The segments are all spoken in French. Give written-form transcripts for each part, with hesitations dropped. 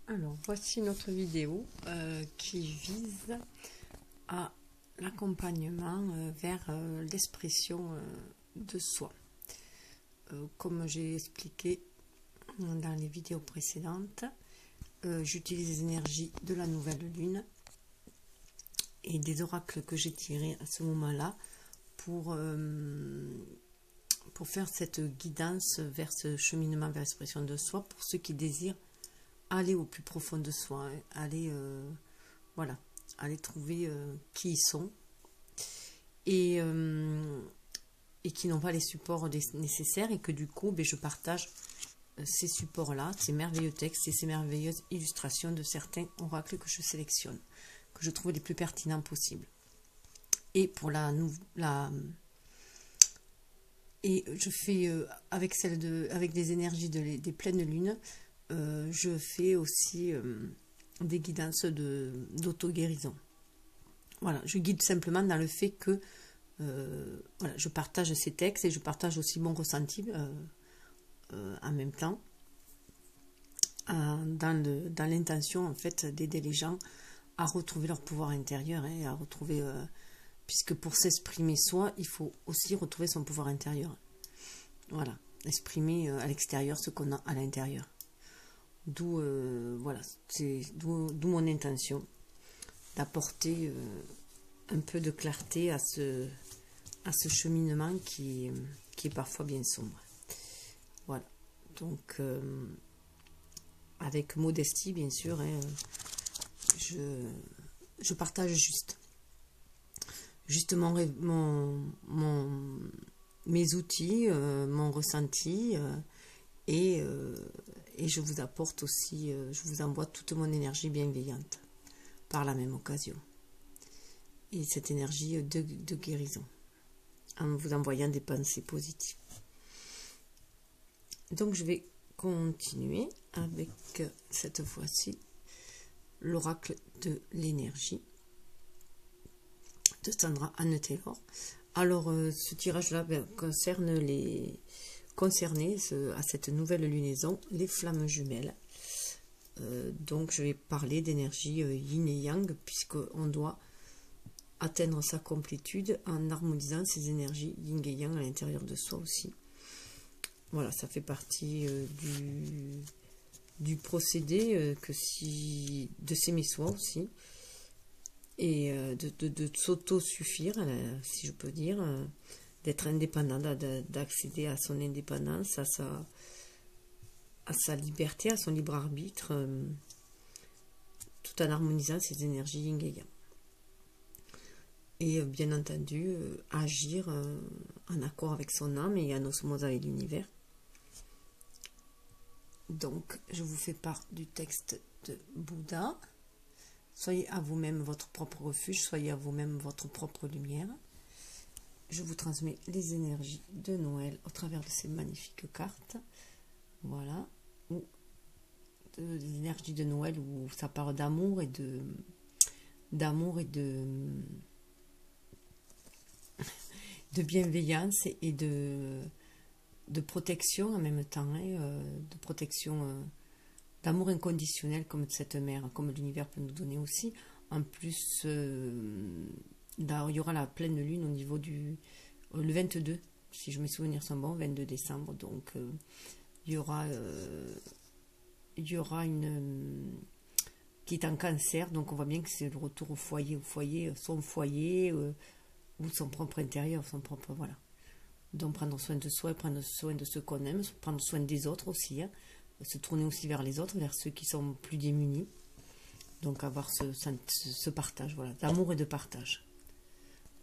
Alors, voici notre vidéo qui vise à l'accompagnement vers l'expression de soi. Comme j'ai expliqué dans les vidéos précédentes, j'utilise les énergies de la nouvelle lune et des oracles que j'ai tirés à ce moment-là pour faire cette guidance vers ce cheminement vers l'expression de soi pour ceux qui désirent aller au plus profond de soi, aller trouver qui ils sont et qui n'ont pas les supports nécessaires, et que du coup je partage ces supports-là, ces merveilleux textes et ces merveilleuses illustrations de certains oracles que je sélectionne, que je trouve les plus pertinents possibles. Et pour et je fais avec des énergies des pleines lunes, je fais aussi des guidances d'auto-guérison. Voilà, je guide simplement dans le fait que je partage ces textes et je partage aussi mon ressenti en même temps, dans l'intention en fait d'aider les gens à retrouver leur pouvoir intérieur, et à retrouver, puisque pour s'exprimer soi, il faut aussi retrouver son pouvoir intérieur. Voilà, exprimer à l'extérieur ce qu'on a à l'intérieur. D'où d'où mon intention d'apporter un peu de clarté à ce cheminement qui est parfois bien sombre. Voilà, donc avec modestie bien sûr, je partage justement mes outils, mon ressenti, et je vous apporte aussi, je vous envoie toute mon énergie bienveillante par la même occasion, et cette énergie de guérison, en vous envoyant des pensées positives. Donc je vais continuer avec cette fois-ci l'oracle de l'énergie de Sandra Anne Taylor. Alors ce tirage-là concernait à cette nouvelle lunaison les flammes jumelles. Donc je vais parler d'énergie yin et yang, puisqu'on doit atteindre sa complétude en harmonisant ces énergies yin et yang à l'intérieur de soi aussi. Voilà, ça fait partie du procédé de s'aimer soi aussi, et de s'auto-suffire, si je peux dire, d'être indépendant, d'accéder à son indépendance, à sa liberté, à son libre arbitre, tout en harmonisant ses énergies yin et yang. Et bien entendu, agir en accord avec son âme et en osmose avec l'univers. Donc, je vous fais part du texte de Bouddha. Soyez à vous-même votre propre refuge, soyez à vous-même votre propre lumière. Je vous transmets les énergies de Noël au travers de ces magnifiques cartes. Voilà. Des énergies de Noël où ça parle d'amour et de bienveillance et de protection en même temps, de protection, d'amour inconditionnel, comme cette mère, comme l'univers peut nous donner aussi. En plus, il y aura la pleine lune au niveau le 22, si je mes souvenirs sont bons, 22 décembre. Donc, il y aura une qui est en cancer. Donc, on voit bien que c'est le retour au foyer, son foyer, ou son propre intérieur, son propre, voilà. Donc, prendre soin de soi, prendre soin de ceux qu'on aime, prendre soin des autres aussi, se tourner aussi vers les autres, vers ceux qui sont plus démunis. Donc avoir ce partage, voilà, d'amour et de partage,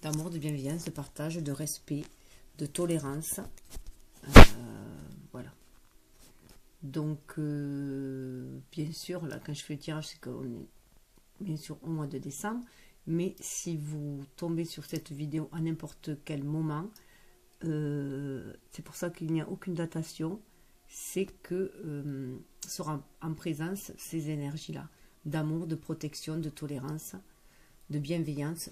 d'amour, de bienveillance, de partage, de respect, de tolérance, voilà. Donc bien sûr, là quand je fais le tirage, c'est qu'on est bien sûr au mois de décembre, mais si vous tombez sur cette vidéo à n'importe quel moment, c'est pour ça qu'il n'y a aucune datation, c'est que sera en présence ces énergies-là, d'amour, de protection, de tolérance, de bienveillance,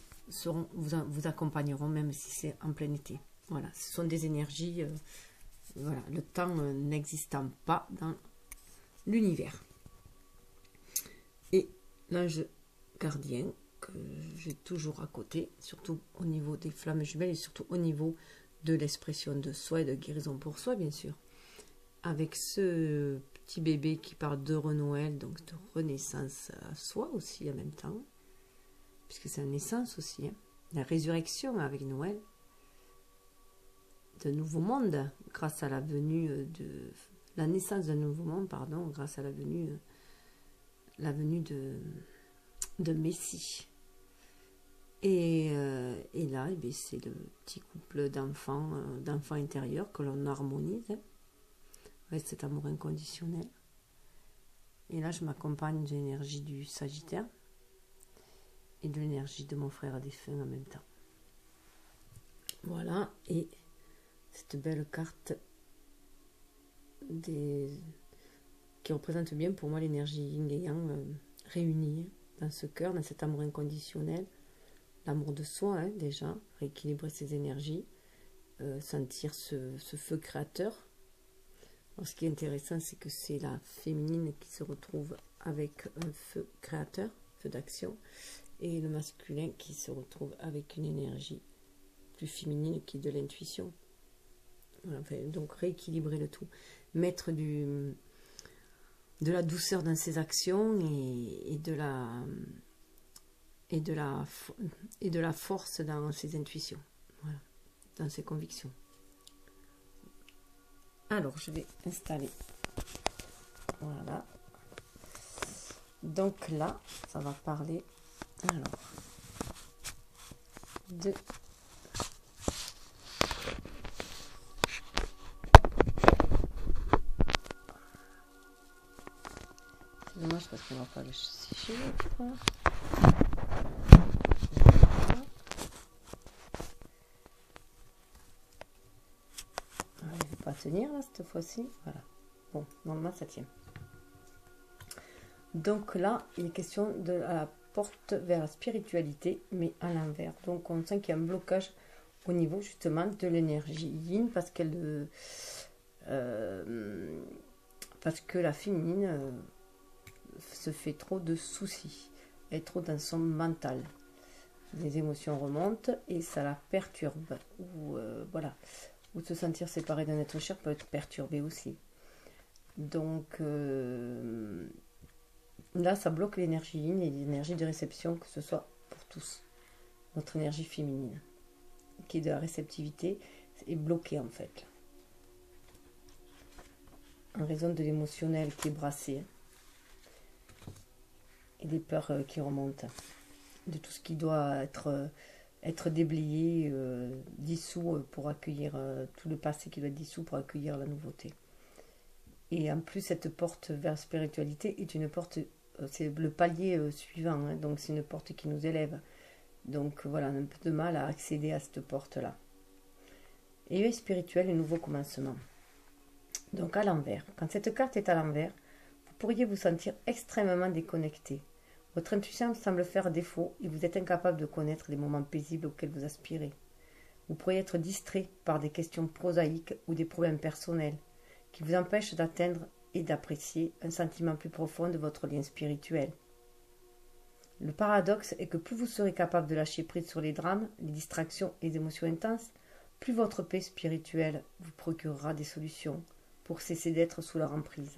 vous accompagneront même si c'est en plein été. Voilà, ce sont des énergies, voilà, le temps n'existant pas dans l'univers. l'ange gardien que j'ai toujours à côté, surtout au niveau des flammes jumelles et surtout au niveau de l'expression de soi et de guérison pour soi, bien sûr. Avec ce petit bébé qui parle de renouvel, donc de renaissance à soi aussi en même temps, puisque c'est la naissance aussi, hein. La résurrection avec Noël, de nouveau monde, grâce à la venue de la naissance d'un nouveau monde, pardon, grâce à la venue de Messie. Et là, c'est le petit couple d'enfants intérieurs que l'on harmonise, hein, avec cet amour inconditionnel. Et là, je m'accompagne de l'énergie du Sagittaire et de l'énergie de mon frère défunt en même temps. Voilà, et cette belle carte qui représente bien pour moi l'énergie yin et yang réunie dans ce cœur, dans cet amour inconditionnel, l'amour de soi, hein, déjà, rééquilibrer ses énergies, sentir ce feu créateur. Alors, ce qui est intéressant, c'est que c'est la féminine qui se retrouve avec un feu créateur, feu d'action, et le masculin qui se retrouve avec une énergie plus féminine qui est de l'intuition. Voilà, enfin, donc rééquilibrer le tout, mettre de la douceur dans ses actions et de la force dans ses intuitions, voilà, dans ses convictions. Alors, je vais installer. Voilà. Donc là, ça va parler alors de c'est dommage parce qu'on va pas le chiffre. Voilà. Il ne veut pas tenir là cette fois-ci. Voilà. Bon, normalement ça tient. Donc là, il est question de la porte vers la spiritualité, mais à l'envers. Donc on sent qu'il y a un blocage au niveau justement de l'énergie yin parce que la féminine se fait trop de soucis, elle est trop dans son mental. Les émotions remontent et ça la perturbe. Voilà. Ou se sentir séparé d'un être cher peut être perturbé aussi. Donc là, ça bloque l'énergie yin et l'énergie de réception, que ce soit pour tous. Notre énergie féminine, qui est de la réceptivité, est bloquée en fait. En raison de l'émotionnel qui est brassé. Et des peurs qui remontent. De tout ce qui doit être déblayé, dissous pour accueillir tout le passé qui doit être dissous pour accueillir la nouveauté. Et en plus, cette porte vers la spiritualité est une porte, c'est le palier suivant, hein, donc c'est une porte qui nous élève. Donc voilà, on a un peu de mal à accéder à cette porte-là. Éveil spirituel et nouveau commencement. Donc à l'envers, quand cette carte est à l'envers, vous pourriez vous sentir extrêmement déconnecté. Votre intuition semble faire défaut et vous êtes incapable de connaître les moments paisibles auxquels vous aspirez. Vous pourriez être distrait par des questions prosaïques ou des problèmes personnels qui vous empêchent d'atteindre et d'apprécier un sentiment plus profond de votre lien spirituel. Le paradoxe est que plus vous serez capable de lâcher prise sur les drames, les distractions et les émotions intenses, plus votre paix spirituelle vous procurera des solutions pour cesser d'être sous leur emprise.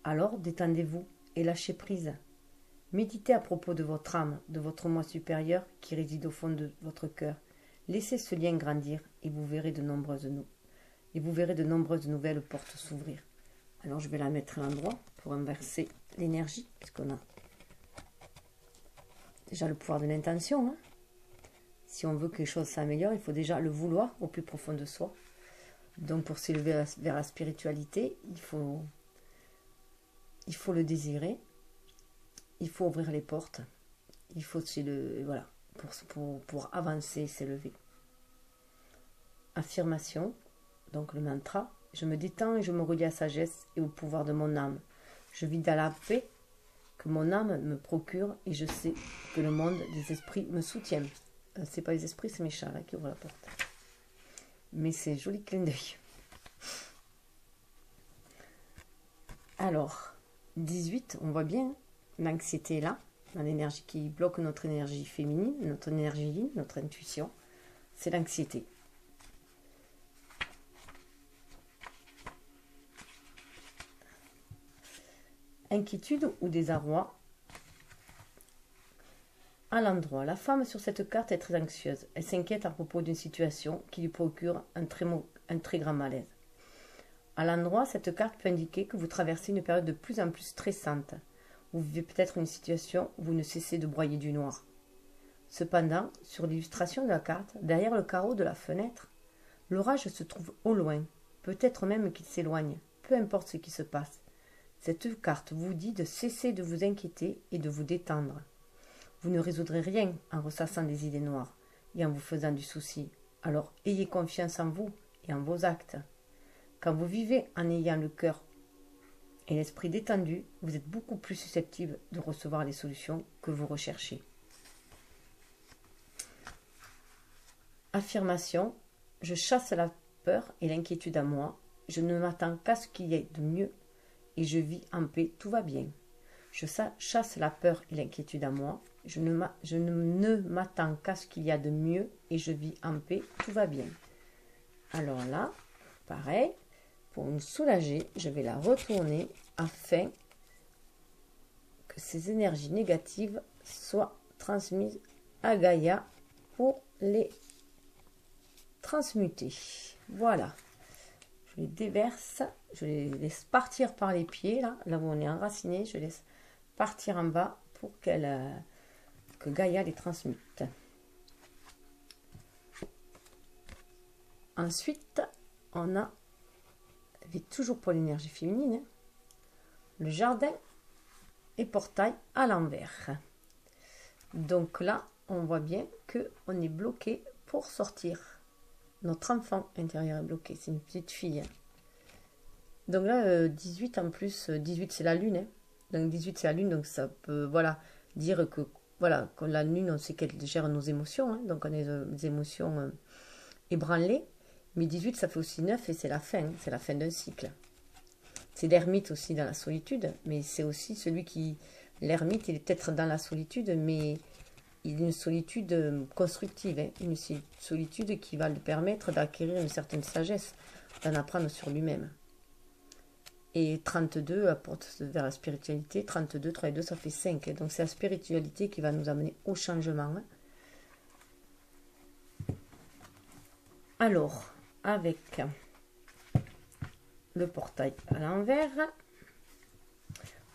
Alors détendez-vous et lâchez prise. Méditez à propos de votre âme, de votre moi supérieur qui réside au fond de votre cœur. Laissez ce lien grandir et vous verrez de nombreuses nouvelles portes s'ouvrir. Alors je vais la mettre à l'endroit pour inverser l'énergie, puisqu'on a déjà le pouvoir de l'intention. Hein. Si on veut que les choses s'améliorent, il faut déjà le vouloir au plus profond de soi. Donc pour s'élever vers la spiritualité, il faut le désirer. Il faut ouvrir les portes. Il faut voilà, pour avancer, s'élever. Affirmation, donc le mantra. Je me détends et je me relie à la sagesse et au pouvoir de mon âme. Je vis dans la paix que mon âme me procure et je sais que le monde des esprits me soutient. C'est pas les esprits, c'est mes chats là, qui ouvrent la porte. Mais c'est joli clin d'œil. Alors, 18, on voit bien, l'anxiété est là, dans l'énergie qui bloque notre énergie féminine, notre énergie yin, notre intuition. C'est l'anxiété. Inquiétude ou désarroi. À l'endroit, la femme sur cette carte est très anxieuse. Elle s'inquiète à propos d'une situation qui lui procure un très grand malaise. À l'endroit, cette carte peut indiquer que vous traversez une période de plus en plus stressante. Vous vivez peut-être une situation où vous ne cessez de broyer du noir. Cependant, sur l'illustration de la carte, derrière le carreau de la fenêtre, l'orage se trouve au loin, peut-être même qu'il s'éloigne, peu importe ce qui se passe. Cette carte vous dit de cesser de vous inquiéter et de vous détendre. Vous ne résoudrez rien en ressassant des idées noires et en vous faisant du souci. Alors ayez confiance en vous et en vos actes. Quand vous vivez en ayant le cœur et l'esprit détendu, vous êtes beaucoup plus susceptible de recevoir les solutions que vous recherchez. Affirmation. Je chasse la peur et l'inquiétude à moi. Je ne m'attends qu'à ce qu'il y ait de mieux et je vis en paix, tout va bien. Je chasse la peur et l'inquiétude à moi. Je ne m'attends qu'à ce qu'il y a de mieux et je vis en paix, tout va bien. Alors là, pareil, pour me soulager, je vais la retourner afin que ces énergies négatives soient transmises à Gaïa pour les transmuter. Voilà. Je les déverse, je les laisse partir par les pieds, là où on est enraciné, je laisse partir en bas pour que Gaïa les transmute. Ensuite, on a, toujours pour l'énergie féminine, le jardin et portail à l'envers. Donc là, on voit bien qu'on est bloqué pour sortir. Notre enfant intérieur est bloqué, c'est une petite fille. Donc là, 18 en plus, 18 c'est la lune. Donc 18 c'est la lune, donc ça peut dire que la lune, on sait qu'elle gère nos émotions. Donc on a des émotions ébranlées. Mais 18 ça fait aussi 9 et c'est la fin d'un cycle. C'est l'ermite aussi dans la solitude, mais c'est aussi celui qui... L'ermite, il est peut-être dans la solitude, mais... il a une solitude constructive, une solitude qui va lui permettre d'acquérir une certaine sagesse, d'en apprendre sur lui-même. Et 32 apporte vers la spiritualité, 32, 3 et 2, ça fait 5. Donc c'est la spiritualité qui va nous amener au changement. Alors, avec le portail à l'envers,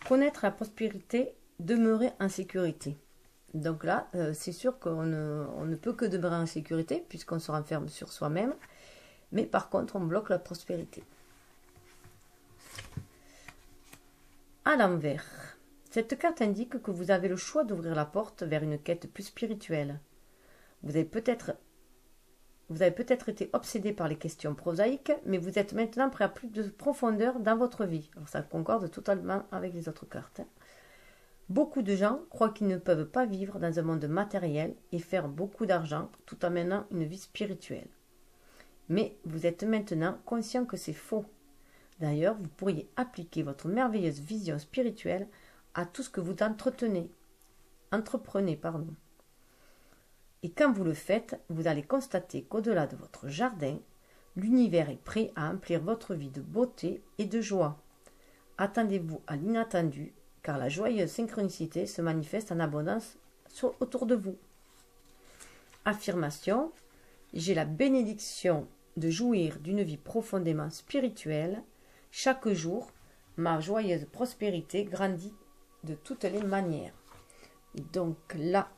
connaître la prospérité, demeurer en sécurité. Donc là, c'est sûr qu'on ne peut que demeurer en sécurité puisqu'on se renferme sur soi-même. Mais par contre, on bloque la prospérité. À l'envers, cette carte indique que vous avez le choix d'ouvrir la porte vers une quête plus spirituelle. Vous avez peut-être été obsédé par les questions prosaïques, mais vous êtes maintenant prêt à plus de profondeur dans votre vie. Alors ça concorde totalement avec les autres cartes. Beaucoup de gens croient qu'ils ne peuvent pas vivre dans un monde matériel et faire beaucoup d'argent tout en menant une vie spirituelle. Mais vous êtes maintenant conscient que c'est faux. D'ailleurs, vous pourriez appliquer votre merveilleuse vision spirituelle à tout ce que vous entreprenez. Et quand vous le faites, vous allez constater qu'au-delà de votre jardin, l'univers est prêt à emplir votre vie de beauté et de joie. Attendez-vous à l'inattendu, car la joyeuse synchronicité se manifeste en abondance autour de vous. Affirmation. J'ai la bénédiction de jouir d'une vie profondément spirituelle. Chaque jour, ma joyeuse prospérité grandit de toutes les manières. Donc là,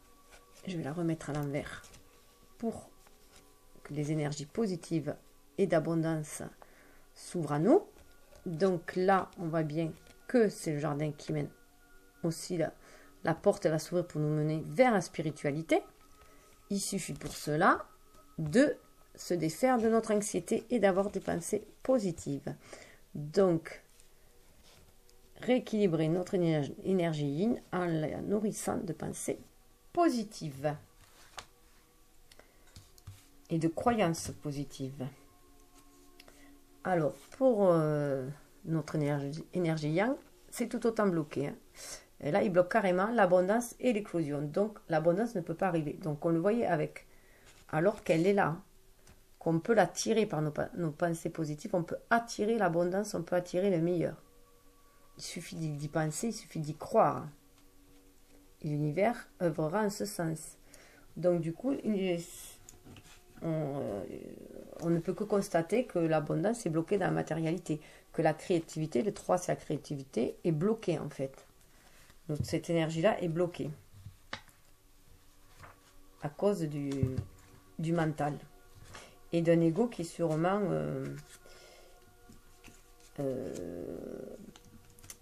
je vais la remettre à l'envers pour que les énergies positives et d'abondance s'ouvrent à nous. Donc là, on voit bien que c'est le jardin qui mène aussi la porte va s'ouvrir pour nous mener vers la spiritualité. Il suffit pour cela de se défaire de notre anxiété et d'avoir des pensées positives. Donc, rééquilibrer notre énergie yin en la nourrissant de pensées positives et de croyances positives. Alors, pour notre énergie yang, c'est tout autant bloqué. Et là, il bloque carrément l'abondance et l'éclosion. Donc, l'abondance ne peut pas arriver. Donc, on le voyait avec, alors qu'elle est là, qu'on peut l'attirer par nos pensées positives, on peut attirer l'abondance, on peut attirer le meilleur. Il suffit d'y penser, il suffit d'y croire. Et l'univers œuvrera en ce sens. Donc, du coup, on ne peut que constater que l'abondance est bloquée dans la matérialité, que la créativité, le 3 c'est la créativité, est bloquée en fait. Donc cette énergie-là est bloquée à cause du mental et d'un ego qui est sûrement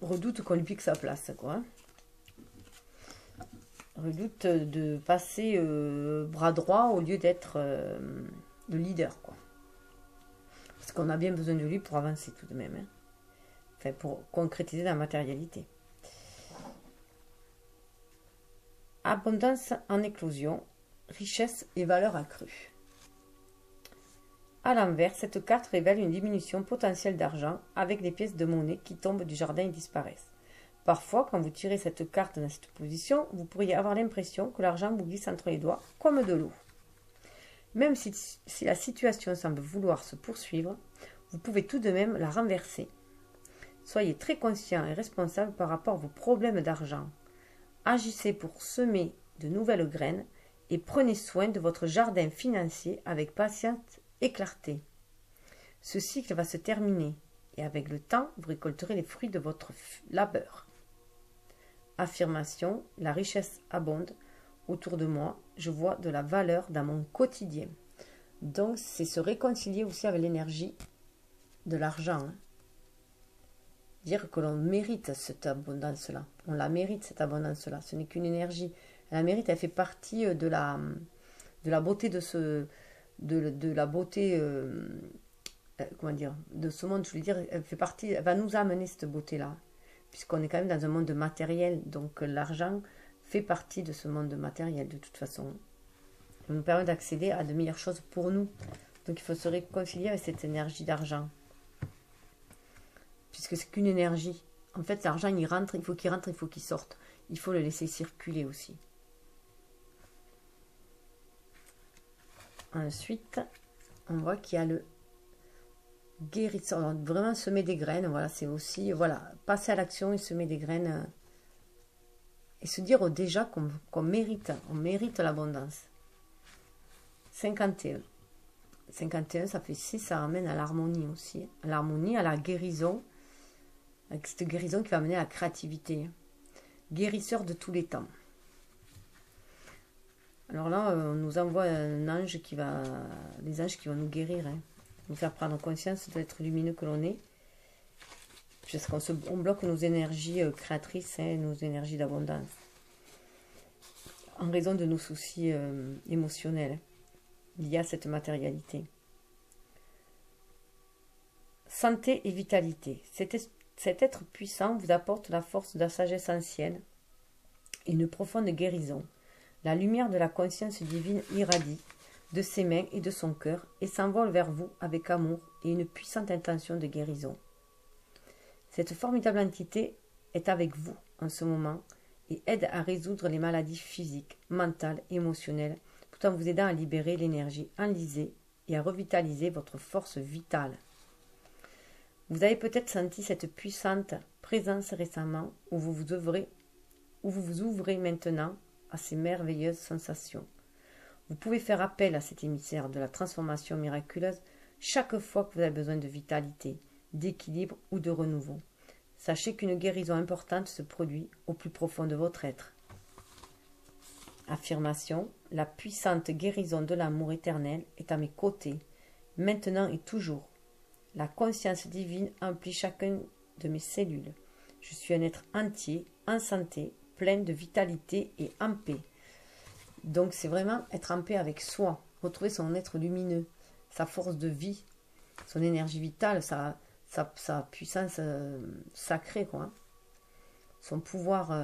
redoute qu'on lui pique sa place, quoi. Redoute de passer bras droit au lieu d'être le leader, quoi. Parce qu'on a bien besoin de lui pour avancer tout de même, hein. Enfin, pour concrétiser la matérialité. Abondance en éclosion, richesse et valeur accrue. À l'envers, cette carte révèle une diminution potentielle d'argent avec des pièces de monnaie qui tombent du jardin et disparaissent. Parfois, quand vous tirez cette carte dans cette position, vous pourriez avoir l'impression que l'argent vous glisse entre les doigts comme de l'eau. Même si la situation semble vouloir se poursuivre, vous pouvez tout de même la renverser. Soyez très conscient et responsable par rapport à vos problèmes d'argent. Agissez pour semer de nouvelles graines et prenez soin de votre jardin financier avec patience et clarté. Ce cycle va se terminer et avec le temps, vous récolterez les fruits de votre labeur. Affirmation, la richesse abonde. Autour de moi, je vois de la valeur dans mon quotidien. Donc, c'est se réconcilier aussi avec l'énergie de l'argent, hein. Dire que l'on mérite cette abondance-là. On la mérite, cette abondance-là. Ce n'est qu'une énergie. Elle la mérite, elle fait partie de la beauté de la beauté, comment dire, de ce monde. Je veux dire, elle fait partie, elle va nous amener cette beauté-là. Puisqu'on est quand même dans un monde matériel. Donc, l'argent fait partie de ce monde matériel, de toute façon. Elle nous permet d'accéder à de meilleures choses pour nous. Donc, il faut se réconcilier avec cette énergie d'argent. Puisque c'est qu'une énergie. En fait, l'argent, il rentre, il faut qu'il sorte. Il faut le laisser circuler aussi. Ensuite, on voit qu'il y a le guérisseur. Donc, vraiment semer des graines, voilà, c'est aussi, voilà, passer à l'action et semer des graines. Et se dire déjà qu'on mérite, on mérite l'abondance. 51. 51, ça fait 6, ça ramène à l'harmonie aussi. À l'harmonie, à la guérison. Avec cette guérison qui va mener à la créativité. Guérisseur de tous les temps. Alors là, on nous envoie un ange qui va... Les anges qui vont nous guérir, hein. Nous faire prendre conscience de l'être lumineux que l'on est. Parce qu'on bloque nos énergies créatrices, hein, nos énergies d'abondance. En raison de nos soucis émotionnels liés à cette matérialité. Santé et vitalité. Cet être puissant vous apporte la force de la sagesse ancienne et une profonde guérison. La lumière de la conscience divine irradie de ses mains et de son cœur et s'envole vers vous avec amour et une puissante intention de guérison. Cette formidable entité est avec vous en ce moment et aide à résoudre les maladies physiques, mentales, émotionnelles, tout en vous aidant à libérer l'énergie enlisée et à revitaliser votre force vitale. Vous avez peut-être senti cette puissante présence récemment où vous vous ouvrez maintenant à ces merveilleuses sensations. Vous pouvez faire appel à cet émissaire de la transformation miraculeuse chaque fois que vous avez besoin de vitalité, d'équilibre ou de renouveau. Sachez qu'une guérison importante se produit au plus profond de votre être. Affirmation, la puissante guérison de l'amour éternel est à mes côtés, maintenant et toujours. La conscience divine emplit chacune de mes cellules. Je suis un être entier, en santé, plein de vitalité et en paix. Donc c'est vraiment être en paix avec soi, retrouver son être lumineux, sa force de vie, son énergie vitale, sa puissance sacrée, quoi. Son pouvoir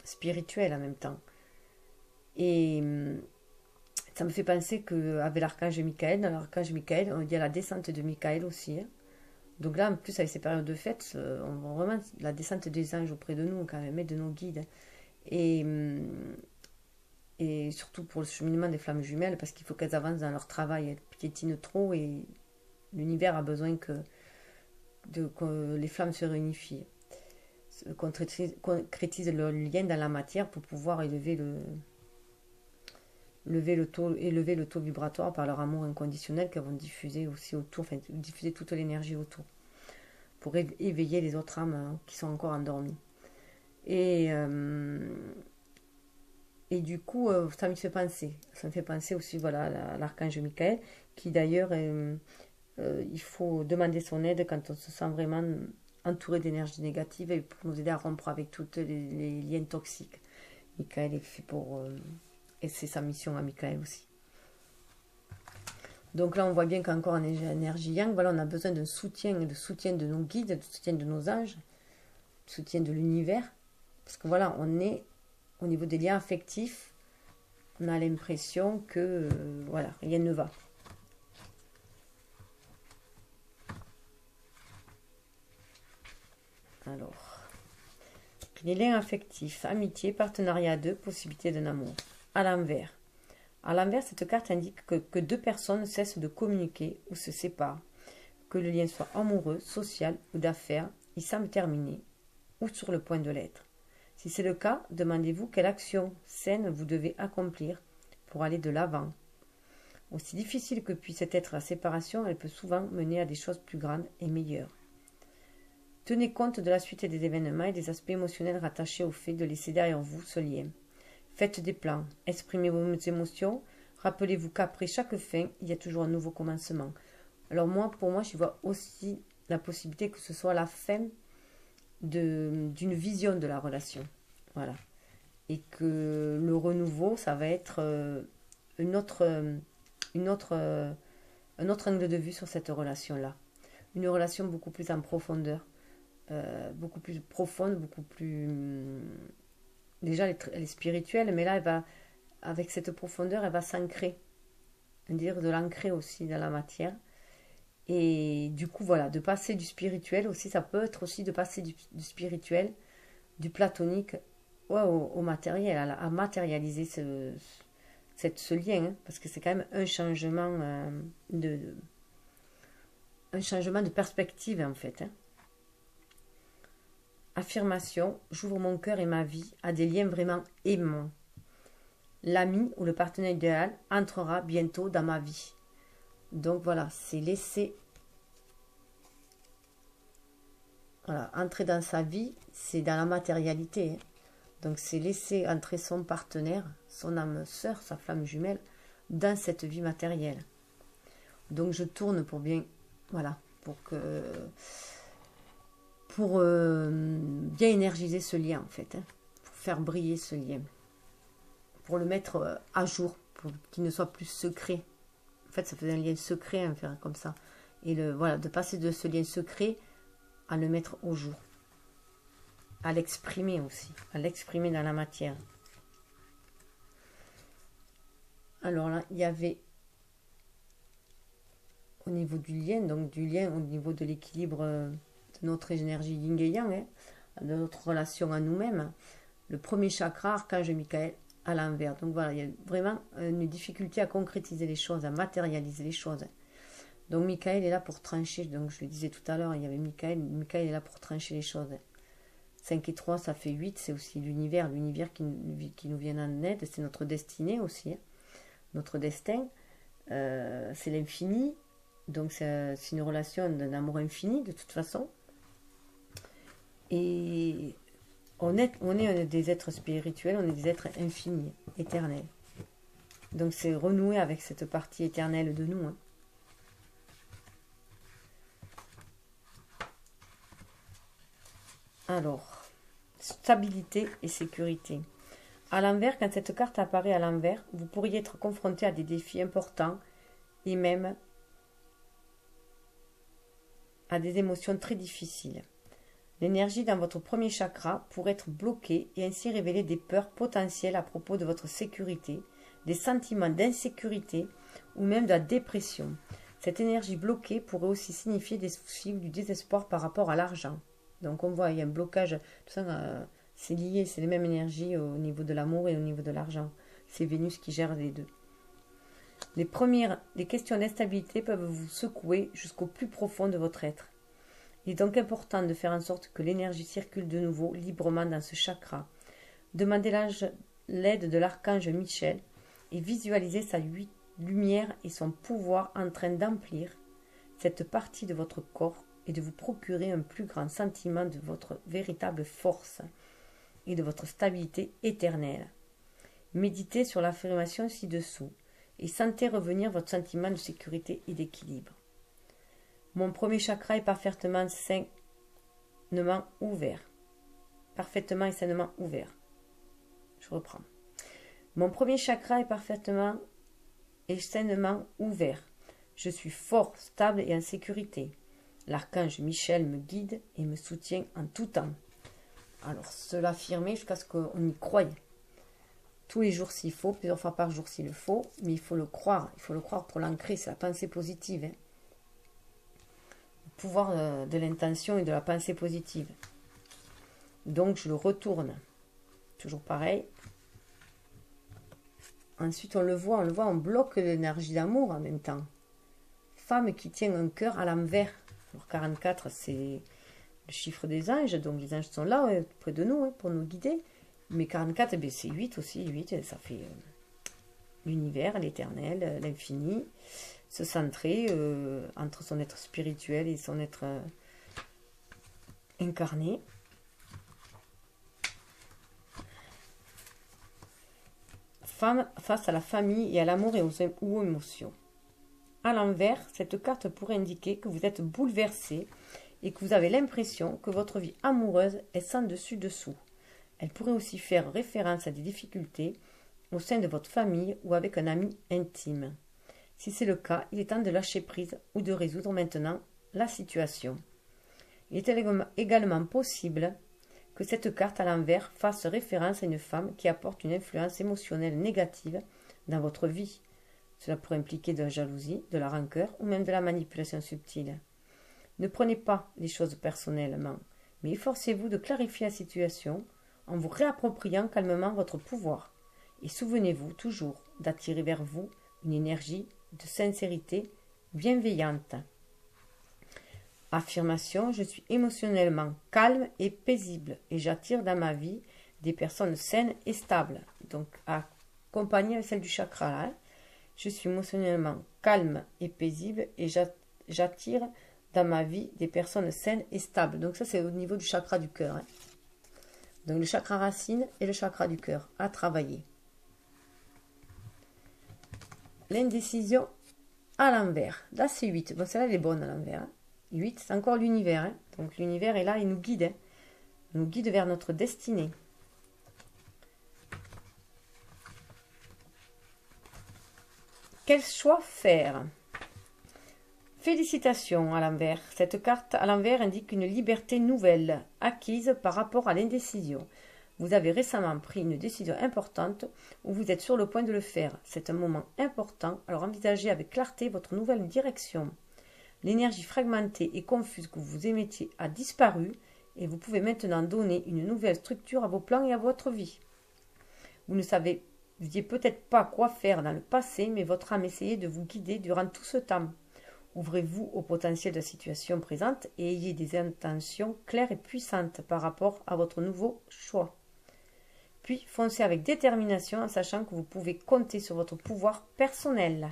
spirituel en même temps. Et ça me fait penser qu'avec l'archange Michael, dans l'archange Michael, il y a la descente de Michael aussi, hein. Donc là, en plus, avec ces périodes de fête, on voit vraiment la descente des anges auprès de nous, quand même, et de nos guides. Et, et surtout pour le cheminement des flammes jumelles, parce qu'il faut qu'elles avancent dans leur travail. Elles piétinent trop et l'univers a besoin que les flammes se réunifient, concrétisent leur lien dans la matière pour pouvoir élever le taux vibratoire par leur amour inconditionnel qu'elles vont diffuser aussi autour, enfin diffuser toute l'énergie autour, pour éveiller les autres âmes qui sont encore endormies. Et du coup, ça me fait penser. Ça me fait penser aussi, voilà, à l'archange Michael, qui d'ailleurs, il faut demander son aide quand on se sent vraiment entouré d'énergie négative et pour nous aider à rompre avec tous les liens toxiques. Michael est fait pour... et c'est sa mission à Michael aussi. Donc là, on voit bien qu'encore en énergie yang, voilà, on a besoin d'un soutien, de soutien de nos guides, de soutien de nos anges, de soutien de l'univers. Parce que voilà, on est au niveau des liens affectifs, on a l'impression que voilà, rien ne va. Alors, les liens affectifs, amitié, partenariat à deux, possibilité d'un amour. À l'envers. À l'envers, cette carte indique que deux personnes cessent de communiquer ou se séparent. Que le lien soit amoureux, social ou d'affaires, il semble terminé ou sur le point de l'être. Si c'est le cas, demandez-vous quelle action saine vous devez accomplir pour aller de l'avant. Aussi difficile que puisse être la séparation, elle peut souvent mener à des choses plus grandes et meilleures. Tenez compte de la suite des événements et des aspects émotionnels rattachés au fait de laisser derrière vous ce lien. Faites des plans, exprimez vos émotions, rappelez-vous qu'après chaque fin, il y a toujours un nouveau commencement. Alors pour moi, je vois aussi la possibilité que ce soit la fin d'une vision de la relation. Voilà. Et que le renouveau, ça va être un autre angle de vue sur cette relation-là. Une relation beaucoup plus en profondeur, beaucoup plus profonde, beaucoup plus... déjà, elle est spirituelle, mais là, avec cette profondeur, elle va s'ancrer. Dire de l'ancrer aussi dans la matière. Et du coup, voilà, de passer du spirituel aussi, ça peut être aussi de passer du spirituel, du platonique au matériel, à matérialiser ce lien, hein, parce que c'est quand même un changement de perspective en fait. Hein. Affirmation, j'ouvre mon cœur et ma vie à des liens vraiment aimants. L'ami ou le partenaire idéal entrera bientôt dans ma vie. Donc voilà, c'est laisser entrer dans sa vie, c'est dans la matérialité. Hein. Donc c'est laisser entrer son partenaire, son âme sœur, sa flamme jumelle, dans cette vie matérielle. Donc je tourne pour bien, voilà, pour bien énergiser ce lien en fait, hein, pour faire briller ce lien, pour le mettre à jour, pour qu'il ne soit plus secret. En fait, ça faisait un lien secret, hein, faire comme ça. Et voilà, de passer de ce lien secret à le mettre au jour. À l'exprimer aussi. À l'exprimer dans la matière. Alors là, il y avait au niveau du lien, donc du lien au niveau de l'équilibre de notre énergie yin et yang, hein, de notre relation à nous-mêmes. Le premier chakra, archange Michael, à l'envers. Donc voilà, il y a vraiment une difficulté à concrétiser les choses, à matérialiser les choses. Donc Michael est là pour trancher, donc je le disais tout à l'heure, il y avait Michael est là pour trancher les choses. 5 et 3, ça fait 8, c'est aussi l'univers qui nous vient en aide, c'est notre destinée aussi, hein. Notre destin, c'est l'infini, donc c'est une relation d'un amour infini de toute façon. Et on est des êtres spirituels, on est des êtres infinis, éternels. Donc c'est renouer avec cette partie éternelle de nous. Hein. Alors, stabilité et sécurité. À l'envers, quand cette carte apparaît à l'envers, vous pourriez être confronté à des défis importants et même à des émotions très difficiles. L'énergie dans votre premier chakra pourrait être bloquée et ainsi révéler des peurs potentielles à propos de votre sécurité, des sentiments d'insécurité ou même de la dépression. Cette énergie bloquée pourrait aussi signifier des soucis ou du désespoir par rapport à l'argent. Donc on voit, il y a un blocage, tout ça, c'est lié, c'est les mêmes énergies au niveau de l'amour et au niveau de l'argent. C'est Vénus qui gère les deux. Les questions d'instabilité peuvent vous secouer jusqu'au plus profond de votre être. Il est donc important de faire en sorte que l'énergie circule de nouveau librement dans ce chakra. Demandez l'aide de l'archange Michel et visualisez sa lumière et son pouvoir en train d'emplir cette partie de votre corps et de vous procurer un plus grand sentiment de votre véritable force et de votre stabilité éternelle. Méditez sur l'affirmation ci-dessous et sentez revenir votre sentiment de sécurité et d'équilibre. Mon premier chakra est parfaitement sainement ouvert. Parfaitement et sainement ouvert. Je reprends. Mon premier chakra est parfaitement et sainement ouvert. Je suis fort, stable et en sécurité. L'archange Michel me guide et me soutient en tout temps. Alors, se l'affirmer jusqu'à ce qu'on y croie. Tous les jours s'il faut, plusieurs fois par jour s'il le faut, mais il faut le croire. Il faut le croire pour l'ancrer, c'est la pensée positive. Le pouvoir de l'intention et de la pensée positive. Donc, je le retourne. Toujours pareil. Ensuite, on le voit, on bloque l'énergie d'amour en même temps. Femme qui tient un cœur à l'envers. Alors 44, c'est le chiffre des anges, donc les anges sont là, près de nous, pour nous guider. Mais 44, c'est 8 aussi, 8, ça fait l'univers, l'éternel, l'infini, se centrer entre son être spirituel et son être incarné. Femme face à la famille et à l'amour et aux émotions. À l'envers, cette carte pourrait indiquer que vous êtes bouleversé et que vous avez l'impression que votre vie amoureuse est sans dessus-dessous. Elle pourrait aussi faire référence à des difficultés au sein de votre famille ou avec un ami intime. Si c'est le cas, il est temps de lâcher prise ou de résoudre maintenant la situation. Il est également possible que cette carte à l'envers fasse référence à une femme qui apporte une influence émotionnelle négative dans votre vie. Cela pourrait impliquer de la jalousie, de la rancœur ou même de la manipulation subtile. Ne prenez pas les choses personnellement, mais efforcez-vous de clarifier la situation en vous réappropriant calmement votre pouvoir. Et souvenez-vous toujours d'attirer vers vous une énergie de sincérité bienveillante. Affirmation, je suis émotionnellement calme et paisible et j'attire dans ma vie des personnes saines et stables. Donc, accompagné avec celle du chakra là. Je suis émotionnellement calme et paisible et j'attire dans ma vie des personnes saines et stables. Donc ça, c'est au niveau du chakra du cœur. Donc le chakra racine et le chakra du cœur à travailler. L'indécision à l'envers. Là, c'est 8. Bon, celle-là, elle est bonne à l'envers. 8, c'est encore l'univers. Donc l'univers est là, il nous guide. Il nous guide vers notre destinée. Quel choix faire? Félicitations à l'envers. Cette carte à l'envers indique une liberté nouvelle acquise par rapport à l'indécision. Vous avez récemment pris une décision importante ou vous êtes sur le point de le faire. C'est un moment important, alors envisagez avec clarté votre nouvelle direction. L'énergie fragmentée et confuse que vous émettiez a disparu et vous pouvez maintenant donner une nouvelle structure à vos plans et à votre vie. Vous ne saviez peut-être pas quoi faire dans le passé, mais votre âme essayait de vous guider durant tout ce temps. Ouvrez-vous au potentiel de la situation présente et ayez des intentions claires et puissantes par rapport à votre nouveau choix. Puis, foncez avec détermination en sachant que vous pouvez compter sur votre pouvoir personnel.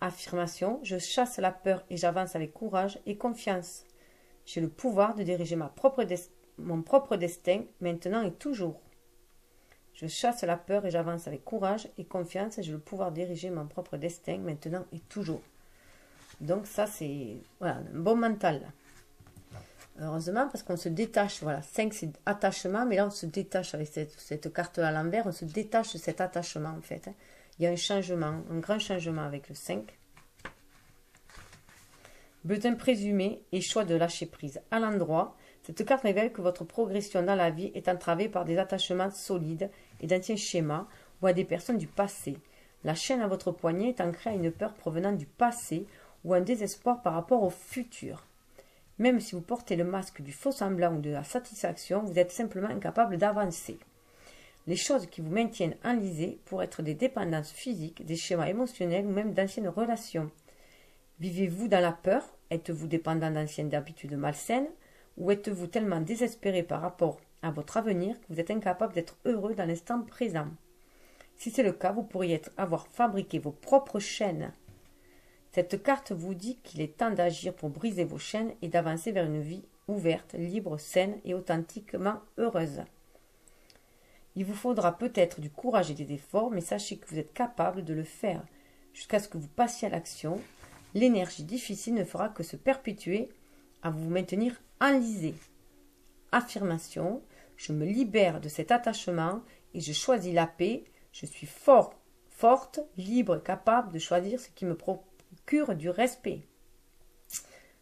Affirmation, je chasse la peur et j'avance avec courage et confiance. J'ai le pouvoir de diriger mon propre destin maintenant et toujours. Je chasse la peur et j'avance avec courage et confiance et j'ai le pouvoir de diriger mon propre destin maintenant et toujours. Donc ça, c'est voilà, un bon mental. Heureusement, parce qu'on se détache. Voilà, 5, c'est attachement, mais là, on se détache avec cette carte à l'envers. On se détache de cet attachement, en fait. Il y a un changement, un grand changement avec le 5. Besoin présumé et choix de lâcher prise. À l'endroit, cette carte révèle que votre progression dans la vie est entravée par des attachements solides et d'anciens schémas ou à des personnes du passé. La chaîne à votre poignet est ancrée à une peur provenant du passé ou un désespoir par rapport au futur. Même si vous portez le masque du faux semblant ou de la satisfaction, vous êtes simplement incapable d'avancer. Les choses qui vous maintiennent enlisé pourraient être des dépendances physiques, des schémas émotionnels ou même d'anciennes relations. Vivez-vous dans la peur? Êtes-vous dépendant d'anciennes habitudes malsaines? Ou êtes-vous tellement désespéré par rapport à votre avenir que vous êtes incapable d'être heureux dans l'instant présent? Si c'est le cas, vous pourriez avoir fabriqué vos propres chaînes. Cette carte vous dit qu'il est temps d'agir pour briser vos chaînes et d'avancer vers une vie ouverte, libre, saine et authentiquement heureuse. Il vous faudra peut-être du courage et des efforts, mais sachez que vous êtes capable de le faire. Jusqu'à ce que vous passiez à l'action, l'énergie difficile ne fera que se perpétuer à vous maintenir enlisé. Affirmation, je me libère de cet attachement et je choisis la paix. Je suis fort, forte, libre et capable de choisir ce qui me procure du respect.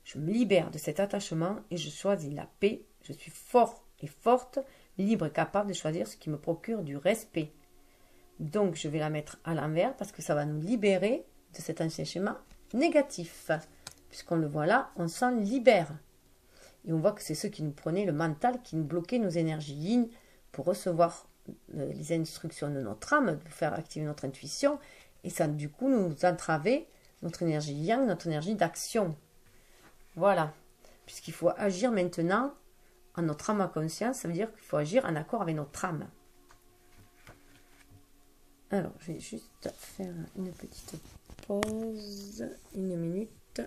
Je me libère de cet attachement et je choisis la paix. Je suis fort et forte, libre et capable de choisir ce qui me procure du respect. Donc, je vais la mettre à l'envers parce que ça va nous libérer de cet ancien schéma négatif. Puisqu'on le voit là, on s'en libère. Et on voit que c'est ce qui nous prenait le mental, qui nous bloquait nos énergies yin pour recevoir les instructions de notre âme, de faire activer notre intuition. Et ça, du coup, nous entravait notre énergie yang, notre énergie d'action. Voilà. Puisqu'il faut agir maintenant en notre âme à conscience, ça veut dire qu'il faut agir en accord avec notre âme. Alors, je vais juste faire une petite pause, 1 minute.